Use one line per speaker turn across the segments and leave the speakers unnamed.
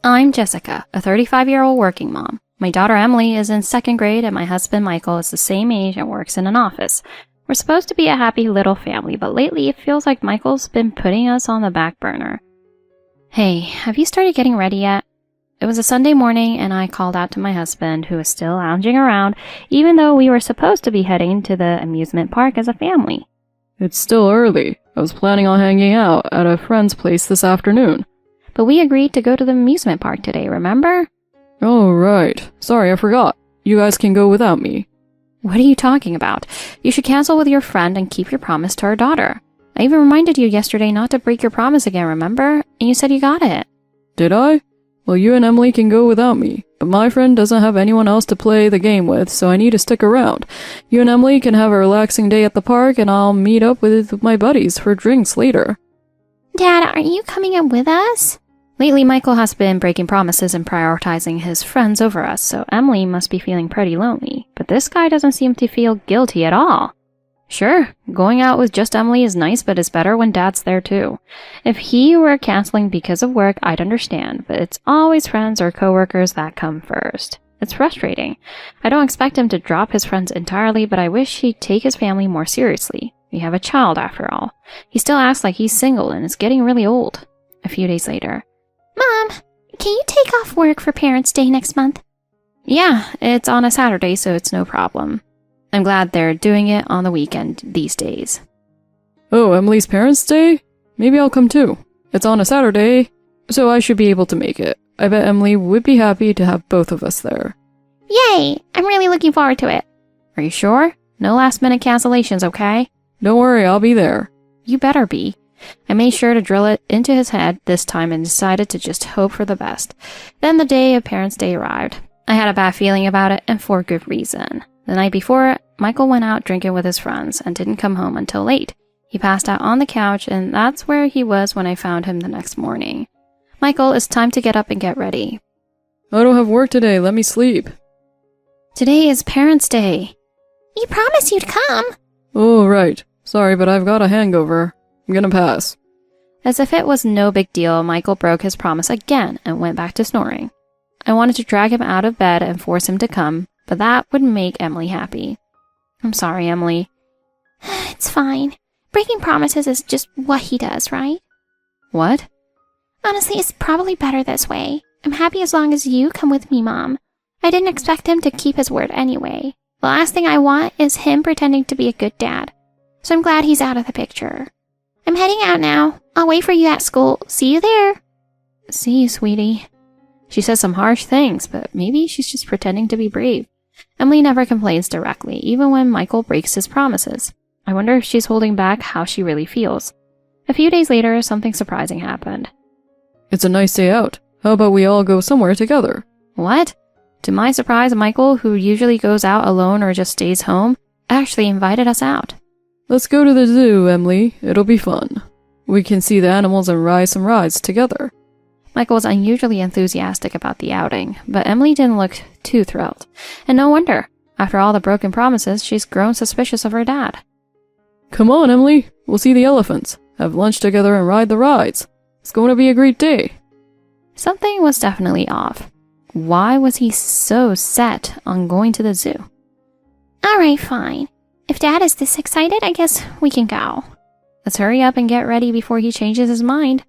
I'm Jessica, a 35-year-old working mom. My daughter Emily is in 2nd grade and my husband Michael is the same age and works in an office. We're supposed to be a happy little family, but lately it feels like Michael's been putting us on the back burner. Hey, have you started getting ready yet? It was a Sunday morning and I called out to my husband, who was still lounging around, even though we were supposed to be heading to the amusement park as a family.
It's still early. I was planning on hanging out at a friend's place this afternoon.
But we agreed to go to the amusement park today, remember?
Oh, right. Sorry, I forgot. You guys can go without me.
What are you talking about? You should cancel with your friend and keep your promise to our daughter. I even reminded you yesterday not to break your promise again, remember? And you said you got it.
Did I? Well, you and Emily can go without me, but my friend doesn't have anyone else to play the game with, so I need to stick around. You and Emily can have a relaxing day at the park, and I'll meet up with my buddies for drinks later.
Dad, aren't you coming up with us?
Lately, Michael has been breaking promises and prioritizing his friends over us, so Emily must be feeling pretty lonely. But this guy doesn't seem to feel guilty at all. Sure, going out with just Emily is nice, but it's better when Dad's there too. If he were canceling because of work, I'd understand, but it's always friends or coworkers that come first. It's frustrating. I don't expect him to drop his friends entirely, but I wish he'd take his family more seriously. We have a child after all. He still acts like he's single and is getting really old. A few days later.
Mom, can you take off work for Parents' Day next month?
Yeah, it's on a Saturday, so it's no problem. I'm glad they're doing it on the weekend these days.
Oh, Emily's Parents' Day? Maybe I'll come too. It's on a Saturday, so I should be able to make it. I bet Emily would be happy to have both of us there.
Yay! I'm really looking forward to it.
Are you sure? No last-minute cancellations, okay?
Don't worry, I'll be there.
You better be. I made sure to drill it into his head this time and decided to just hope for the best. Then the day of Parents' Day arrived. I had a bad feeling about it, and for good reason. The night before, Michael went out drinking with his friends and didn't come home until late. He passed out on the couch, and that's where he was when I found him the next morning. Michael, it's time to get up and get ready.
I don't have work today, let me sleep.
Today is Parents' Day.
You promised you'd come.
Oh, right. Sorry, but I've got a hangover. I'm gonna pass.
As if it was no big deal, Michael broke his promise again and went back to snoring. I wanted to drag him out of bed and force him to come, but that wouldn't make Emily happy. I'm sorry, Emily.
It's fine. Breaking promises is just what he does, right?
What?
Honestly, it's probably better this way. I'm happy as long as you come with me, Mom. I didn't expect him to keep his word anyway. The last thing I want is him pretending to be a good dad. So I'm glad he's out of the picture. I'm heading out now. I'll wait for you at school. See you there.
See you, sweetie. She says some harsh things, but maybe she's just pretending to be brave. Emily never complains directly, even when Michael breaks his promises. I wonder if she's holding back how she really feels. A few days later, something surprising happened.
It's a nice day out. How about we all go somewhere together?
What? To my surprise, Michael, who usually goes out alone or just stays home, actually invited us out.
Let's go to the zoo, Emily. It'll be fun. We can see the animals and ride some rides together.
Michael was unusually enthusiastic about the outing, but Emily didn't look too thrilled. And no wonder. After all the broken promises, she's grown suspicious of her dad.
Come on, Emily. We'll see the elephants, have lunch together and ride the rides. It's going to be a great day.
Something was definitely off. Why was he so set on going to the zoo?
Alright, fine. If Dad is this excited, I guess we can go.
Let's hurry up and get ready before he changes his mind.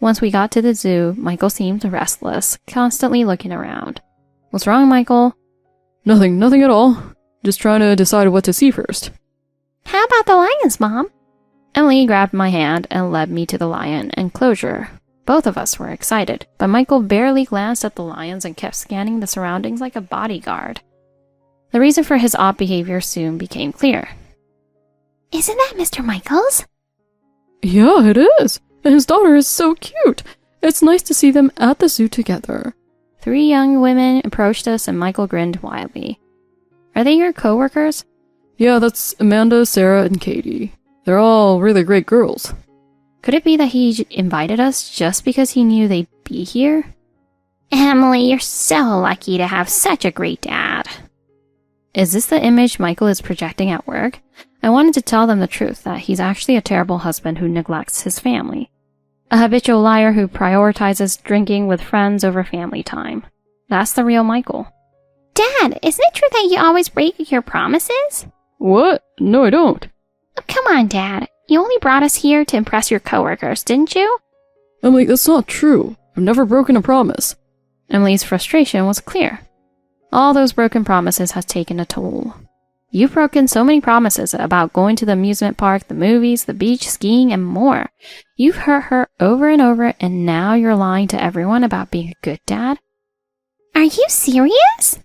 Once we got to the zoo, Michael seemed restless, constantly looking around. What's wrong, Michael?
Nothing at all. Just trying to decide what to see first.
How about the lions, Mom?
Emily grabbed my hand and led me to the lion enclosure. Both of us were excited, but Michael barely glanced at the lions and kept scanning the surroundings like a bodyguard. The reason for his odd behavior soon became clear.
Isn't that Mr. Michaels?
Yeah, it is. And his daughter is so cute. It's nice to see them at the zoo together.
3 young women approached us and Michael grinned widely. Are they your co-workers?
Yeah, that's Amanda, Sarah, and Katie. They're all really great girls.
Could it be that he invited us just because he knew they'd be here?
Emily, you're so lucky to have such a great dad.
Is this the image Michael is projecting at work? I wanted to tell them the truth, that he's actually a terrible husband who neglects his family. A habitual liar who prioritizes drinking with friends over family time. That's the real Michael.
Dad, isn't it true that you always break your promises?
What? No, I don't.
Oh, come on, Dad. You only brought us here to impress your coworkers, didn't you?
Emily, that's not true. I've never broken a promise.
Emily's frustration was clear. All those broken promises has taken a toll. You've broken so many promises about going to the amusement park, the movies, the beach, skiing, and more. You've hurt her over and over, and now you're lying to everyone about being a good dad?
Are you serious?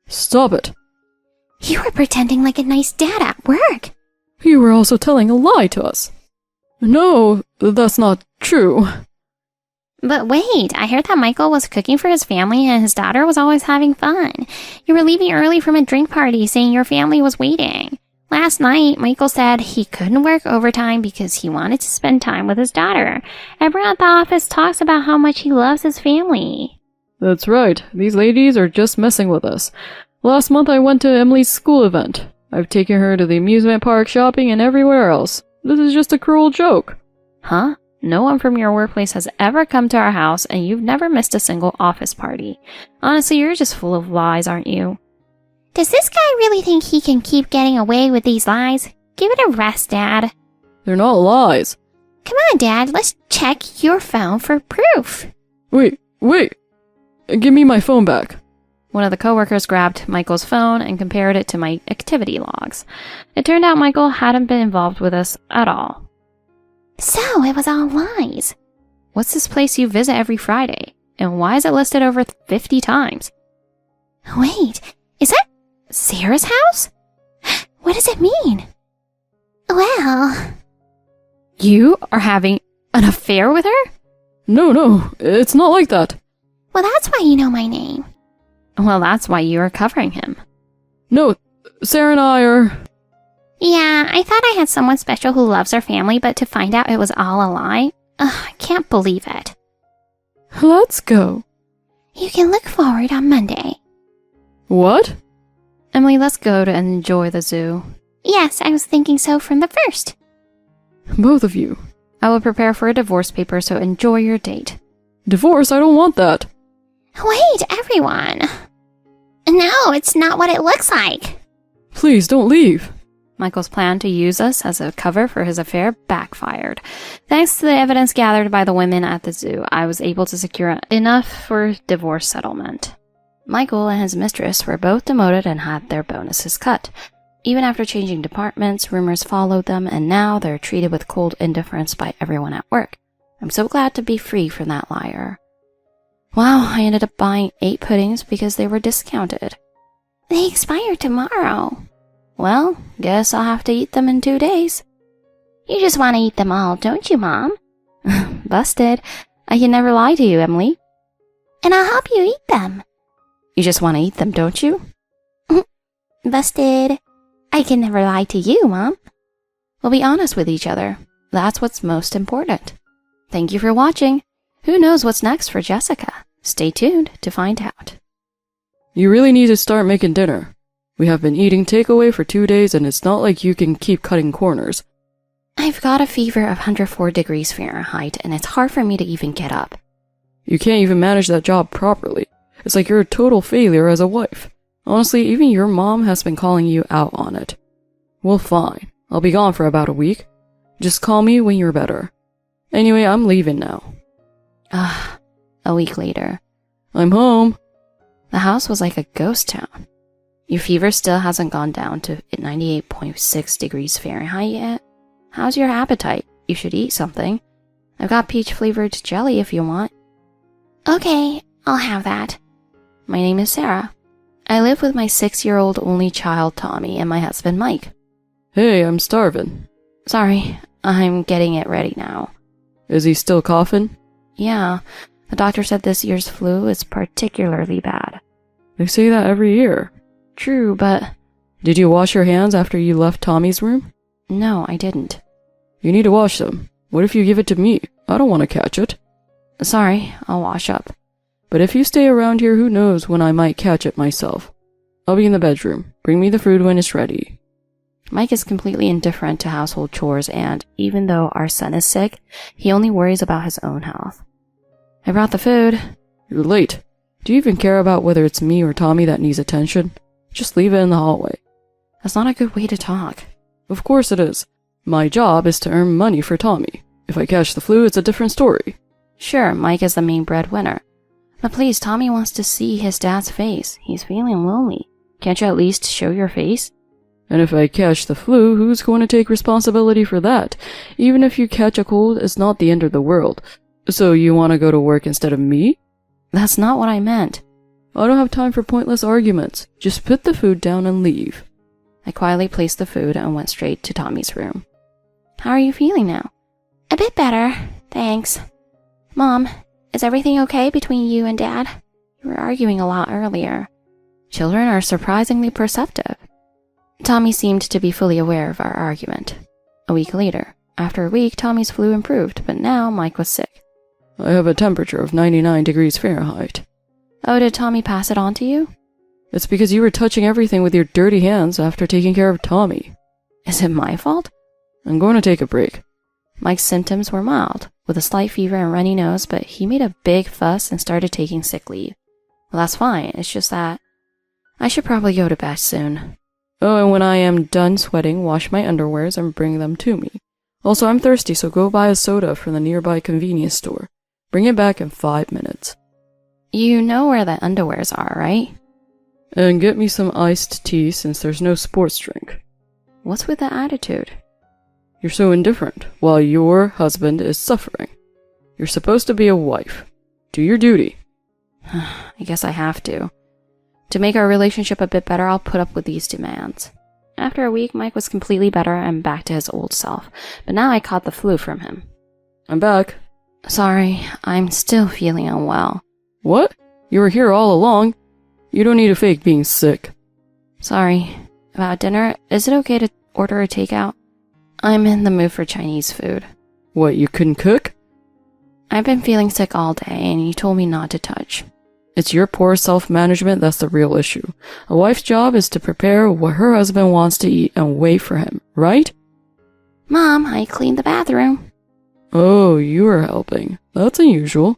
Stop it.
You were pretending like a nice dad at work.
You were also telling a lie to us. No, that's not true.
But wait, I heard that Michael was cooking for his family and his daughter was always having fun. You were leaving early from a drink party saying your family was waiting. Last night, Michael said he couldn't work overtime because he wanted to spend time with his daughter. Everyone at the office talks about how much he loves his family.
That's right. These ladies are just messing with us. Last month I went to Emily's school event. I've taken her to the amusement park, shopping, and everywhere else. This is just a cruel joke.
Huh? No one from your workplace has ever come to our house, and you've never missed a single office party. Honestly, you're just full of lies, aren't you?
Does this guy really think he can keep getting away with these lies? Give it a rest, Dad.
They're not lies.
Come on, Dad, let's check your phone for proof.
Wait. Give me my phone back.
One of the coworkers grabbed Michael's phone and compared it to my activity logs. It turned out Michael hadn't been involved with us at all.
So, it was all lies.
What's this place you visit every Friday? And why is it listed over 50 times?
Wait, is that Sarah's house? What does it mean? Well...
You are having an affair with her?
No, it's not like that.
Well, that's why you know my name.
Well, that's why you are covering him.
No, Sarah and I are...
Yeah, I thought I had someone special who loves our family, but to find out it was all a lie? I can't believe it.
Let's go.
You can look forward on Monday.
What?
Emily, let's go to enjoy the zoo.
Yes, I was thinking so from the first.
Both of you.
I will prepare for a divorce paper, so enjoy your date.
Divorce? I don't want that.
Wait, everyone. No, it's not what it looks like.
Please, don't leave.
Michael's plan to use us as a cover for his affair backfired. Thanks to the evidence gathered by the women at the zoo, I was able to secure enough for divorce settlement. Michael and his mistress were both demoted and had their bonuses cut. Even after changing departments, rumors followed them, and now they're treated with cold indifference by everyone at work. I'm so glad to be free from that liar. Wow, I ended up buying 8 puddings because they were discounted.
They expire tomorrow.
Well, guess I'll have to eat them in 2 days.
You just want to eat them all, don't you, Mom?
Busted. I can never lie to you, Emily.
And I'll help you eat them.
You just want to eat them, don't you?
Busted. I can never lie to you, Mom.
We'll be honest with each other. That's what's most important. Thank you for watching. Who knows what's next for Jessica? Stay tuned to find out.
You really need to start making dinner. We have been eating takeaway for 2 days, and it's not like you can keep cutting corners.
I've got a fever of 104 degrees Fahrenheit, and it's hard for me to even get up.
You can't even manage that job properly. It's like you're a total failure as a wife. Honestly, even your mom has been calling you out on it. Well, fine. I'll be gone for about a week. Just call me when you're better. Anyway, I'm leaving now.
A week later.
I'm home.
The house was like a ghost town. Your fever still hasn't gone down to 98.6 degrees Fahrenheit yet? How's your appetite? You should eat something. I've got peach-flavored jelly if you want.
Okay, I'll have that.
My name is Sarah. I live with my 6-year-old only child, Tommy, and my husband, Mike.
Hey, I'm starving.
Sorry, I'm getting it ready now.
Is he still coughing?
Yeah, the doctor said this year's flu is particularly bad.
They say that every year.
True, but...
Did you wash your hands after you left Tommy's room?
No, I didn't.
You need to wash them. What if you give it to me? I don't want to catch it.
Sorry, I'll wash up.
But if you stay around here, who knows when I might catch it myself. I'll be in the bedroom. Bring me the food when it's ready.
Mike is completely indifferent to household chores, and even though our son is sick, he only worries about his own health. I brought the food.
You're late. Do you even care about whether it's me or Tommy that needs attention? Just leave it in the hallway.
That's not a good way to talk.
Of course it is. My job is to earn money for Tommy. If I catch the flu, it's a different story.
Sure, Mike is the main breadwinner. But please, Tommy wants to see his dad's face. He's feeling lonely. Can't you at least show your face?
And if I catch the flu, who's going to take responsibility for that? Even if you catch a cold, it's not the end of the world. So you want to go to work instead of me?
That's not what I meant.
I don't have time for pointless arguments. Just put the food down and leave.
I quietly placed the food and went straight to Tommy's room. How are you feeling now?
A bit better, thanks. Mom, is everything okay between you and Dad?
You were arguing a lot earlier. Children are surprisingly perceptive. Tommy seemed to be fully aware of our argument. A week later. After a week, Tommy's flu improved, but now Mike was sick.
I have a temperature of 99 degrees Fahrenheit.
Oh, did Tommy pass it on to you?
It's because you were touching everything with your dirty hands after taking care of Tommy.
Is it my fault?
I'm going to take a break.
Mike's symptoms were mild, with a slight fever and runny nose, but he made a big fuss and started taking sick leave. Well, that's fine, it's just that I should probably go to bed soon.
Oh, and when I am done sweating, wash my underwears and bring them to me. Also, I'm thirsty, so go buy a soda from the nearby convenience store. Bring it back in 5 minutes.
You know where the underwears are, right?
And get me some iced tea since there's no sports drink.
What's with the attitude?
You're so indifferent, while your husband is suffering. You're supposed to be a wife. Do your duty.
I guess I have to. To make our relationship a bit better, I'll put up with these demands. After a week, Mike was completely better and back to his old self, but now I caught the flu from him.
I'm back.
Sorry, I'm still feeling unwell.
What? You were here all along. You don't need to fake being sick.
Sorry. About dinner, is it okay to order a takeout? I'm in the mood for Chinese food.
What, you couldn't cook?
I've been feeling sick all day, and you told me not to touch.
It's your poor self-management that's the real issue. A wife's job is to prepare what her husband wants to eat and wait for him, right?
Mom, I cleaned the bathroom.
Oh, you are helping. That's unusual.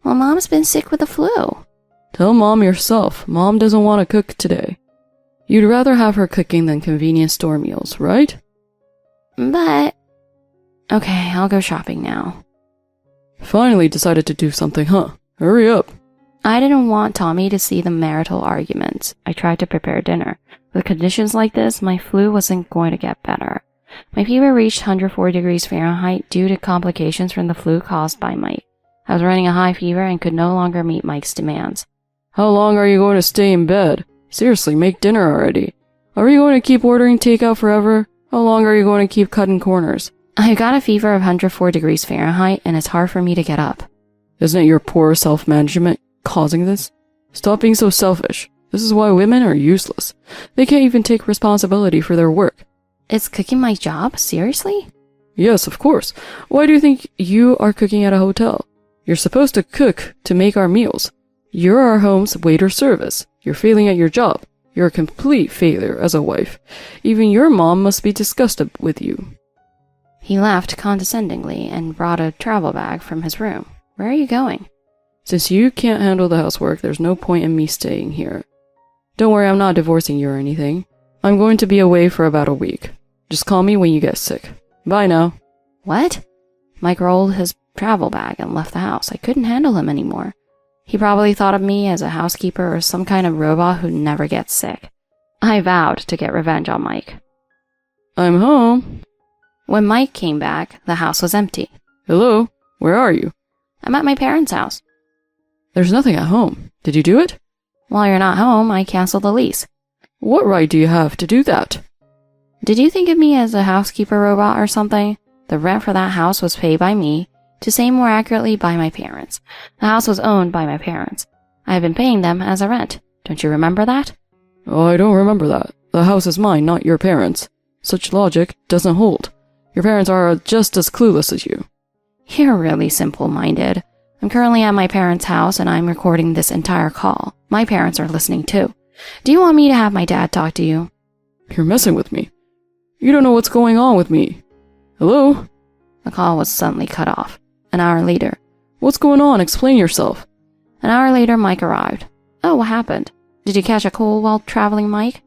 Well, Mom's been sick with the flu.
Tell Mom yourself. Mom doesn't want to cook today. You'd rather have her cooking than convenience store meals, right?
But...
Okay, I'll go shopping now.
Finally decided to do something, huh? Hurry up.
I didn't want Tommy to see the marital arguments. I tried to prepare dinner. With conditions like this, my flu wasn't going to get better. My fever reached 104 degrees Fahrenheit due to complications from the flu caused by Mike. I was running a high fever and could no longer meet Mike's demands.
How long are you going to stay in bed? Seriously, make dinner already. Are you going to keep ordering takeout forever? How long are you going to keep cutting corners?
I got a fever of 104 degrees Fahrenheit and it's hard for me to get up.
Isn't it your poor self-management causing this? Stop being so selfish. This is why women are useless. They can't even take responsibility for their work.
Is cooking my job? Seriously?
Yes, of course. Why do you think you are cooking at a hotel? You're supposed to cook to make our meals. You're our home's waiter service. You're failing at your job. You're a complete failure as a wife. Even your mom must be disgusted with you.
He laughed condescendingly and brought a travel bag from his room. Where are you going?
Since you can't handle the housework, there's no point in me staying here. Don't worry, I'm not divorcing you or anything. I'm going to be away for about a week. Just call me when you get sick. Bye now.
What? Mike rolled his travel bag and left the house. I couldn't handle him anymore. He probably thought of me as a housekeeper or some kind of robot who never gets sick. I vowed to get revenge on Mike.
I'm home.
When Mike came back, the house was empty.
Hello? Where are you?
I'm at my parents' house.
There's nothing at home. Did you do it?
While you're not home, I canceled the lease.
What right do you have to do that?
Did you think of me as a housekeeper robot or something? The rent for that house was paid by me, to say more accurately, by my parents. The house was owned by my parents. I have been paying them as a rent. Don't you remember that?
Oh, I don't remember that. The house is mine, not your parents. Such logic doesn't hold. Your parents are just as clueless as you.
You're really simple-minded. I'm currently at my parents' house and I'm recording this entire call. My parents are listening too. Do you want me to have my dad talk to you?
You're messing with me. You don't know what's going on with me. Hello?
The call was suddenly cut off. An hour later.
What's going on? Explain yourself.
An hour later, Mike arrived. Oh, what happened? Did you catch a cold while traveling, Mike?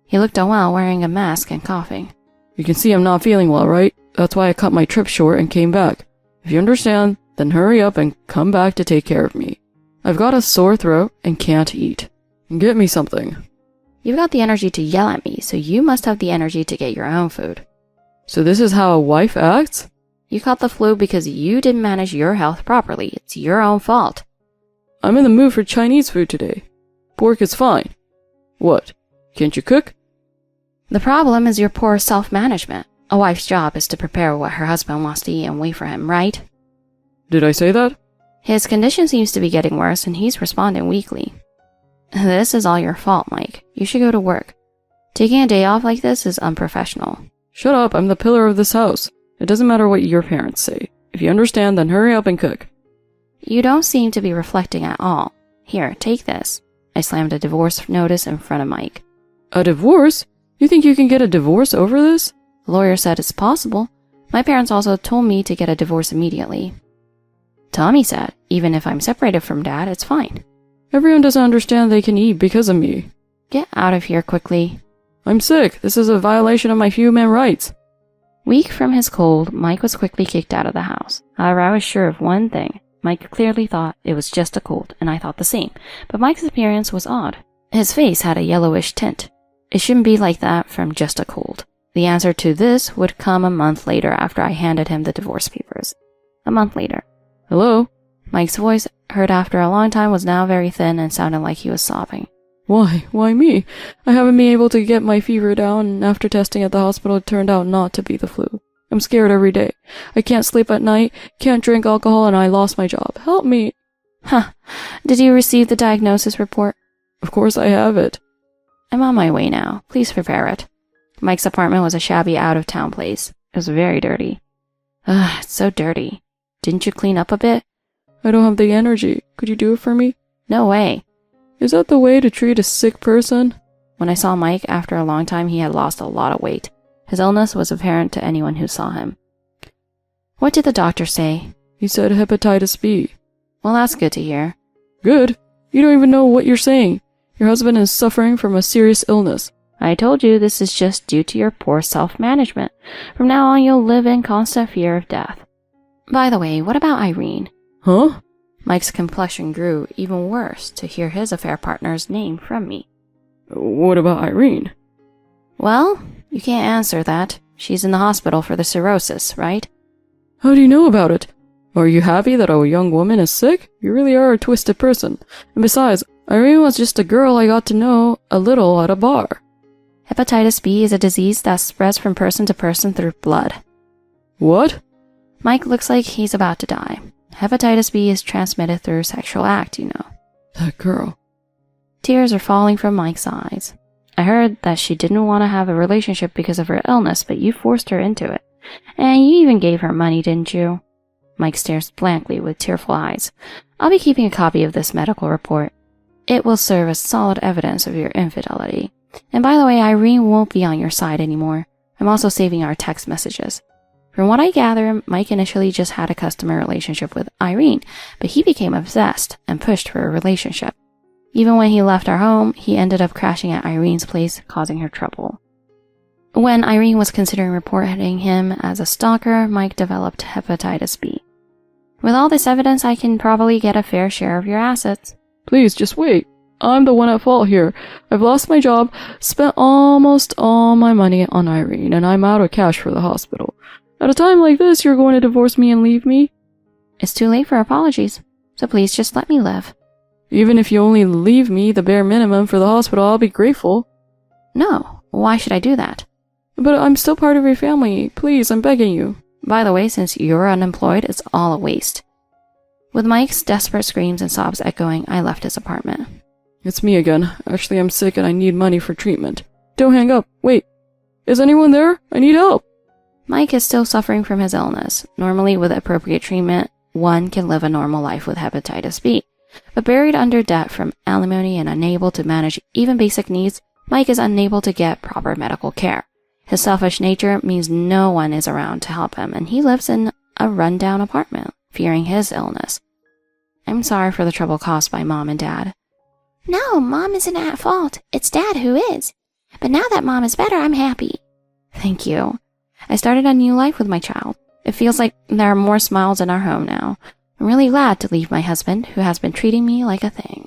He looked unwell, wearing a mask and coughing.
You can see I'm not feeling well, right? That's why I cut my trip short and came back. If you understand, then hurry up and come back to take care of me. I've got a sore throat and can't eat. Get me something.
You've got the energy to yell at me, so you must have the energy to get your own food.
So this is how a wife acts?
You caught the flu because you didn't manage your health properly. It's your own fault.
I'm in the mood for Chinese food today. Pork is fine. What? Can't you cook?
The problem is your poor self-management. A wife's job is to prepare what her husband wants to eat and wait for him, right?
Did I say that?
His condition seems to be getting worse and he's responding weakly. This is all your fault, Mike. You should go to work. Taking a day off like this is unprofessional.
Shut up, I'm the pillar of this house. It doesn't matter what your parents say. If you understand, then hurry up and cook.
You don't seem to be reflecting at all. Here, take this. I slammed a divorce notice in front of Mike.
A divorce? You think you can get a divorce over this?
The lawyer said it's possible. My parents also told me to get a divorce immediately. Tommy said, even if I'm separated from Dad, it's fine.
Everyone doesn't understand they can eat because of me.
Get out of here quickly.
I'm sick. This is a violation of my human rights.
Weak from his cold, Mike was quickly kicked out of the house. However, I was sure of one thing. Mike clearly thought it was just a cold, and I thought the same. But Mike's appearance was odd. His face had a yellowish tint. It shouldn't be like that from just a cold. The answer to this would come a month later after I handed him the divorce papers. A month later.
Hello?
Mike's voice, heard after a long time, was now very thin and sounded like he was sobbing.
Why? Why me? I haven't been able to get my fever down, and after testing at the hospital it turned out not to be the flu. I'm scared every day. I can't sleep at night, can't drink alcohol, and I lost my job. Help me.
Huh. Did you receive the diagnosis report?
Of course I have it.
I'm on my way now. Please prepare it. Mike's apartment was a shabby out-of-town place. It was very dirty. Ugh, it's so dirty. Didn't you clean up a bit?
I don't have the energy. Could you do it for me?
No way.
Is that the way to treat a sick person?
When I saw Mike, after a long time, he had lost a lot of weight. His illness was apparent to anyone who saw him. What did the doctor say?
He said hepatitis B.
Well, that's good to hear.
Good? You don't even know what you're saying. Your husband is suffering from a serious illness.
I told you this is just due to your poor self-management. From now on, you'll live in constant fear of death. By the way, what about Irene?
Huh?
Mike's complexion grew even worse to hear his affair partner's name from me.
What about Irene?
Well, you can't answer that. She's in the hospital for the cirrhosis, right?
How do you know about it? Are you happy that a young woman is sick? You really are a twisted person. And besides, Irene was just a girl I got to know a little at a bar.
Hepatitis B is a disease that spreads from person to person through blood.
What?
Mike looks like he's about to die. Hepatitis B is transmitted through sexual act, you know.
That girl.
Tears are falling from Mike's eyes. I heard that she didn't want to have a relationship because of her illness, but you forced her into it. And you even gave her money, didn't you? Mike stares blankly with tearful eyes. I'll be keeping a copy of this medical report. It will serve as solid evidence of your infidelity. And by the way, Irene won't be on your side anymore. I'm also saving our text messages. From what I gather, Mike initially just had a customer relationship with Irene, but he became obsessed and pushed for a relationship. Even when he left our home, he ended up crashing at Irene's place, causing her trouble. When Irene was considering reporting him as a stalker, Mike developed hepatitis B. With all this evidence, I can probably get a fair share of your assets.
Please, just wait. I'm the one at fault here. I've lost my job, spent almost all my money on Irene, and I'm out of cash for the hospital. At a time like this, you're going to divorce me and leave me?
It's too late for apologies, so please just let me live.
Even if you only leave me the bare minimum for the hospital, I'll be grateful.
No, why should I do that?
But I'm still part of your family. Please, I'm begging you.
By the way, since you're unemployed, it's all a waste. With Mike's desperate screams and sobs echoing, I left his apartment.
It's me again. Actually, I'm sick and I need money for treatment. Don't hang up. Wait. Is anyone there? I need help.
Mike is still suffering from his illness. Normally, with appropriate treatment, one can live a normal life with hepatitis B. But buried under debt from alimony and unable to manage even basic needs, Mike is unable to get proper medical care. His selfish nature means no one is around to help him, and he lives in a rundown apartment, fearing his illness. I'm sorry for the trouble caused by Mom and Dad.
No, Mom isn't at fault. It's Dad who is. But now that Mom is better, I'm happy.
Thank you. I started a new life with my child. It feels like there are more smiles in our home now. I'm really glad to leave my husband, who has been treating me like a thing.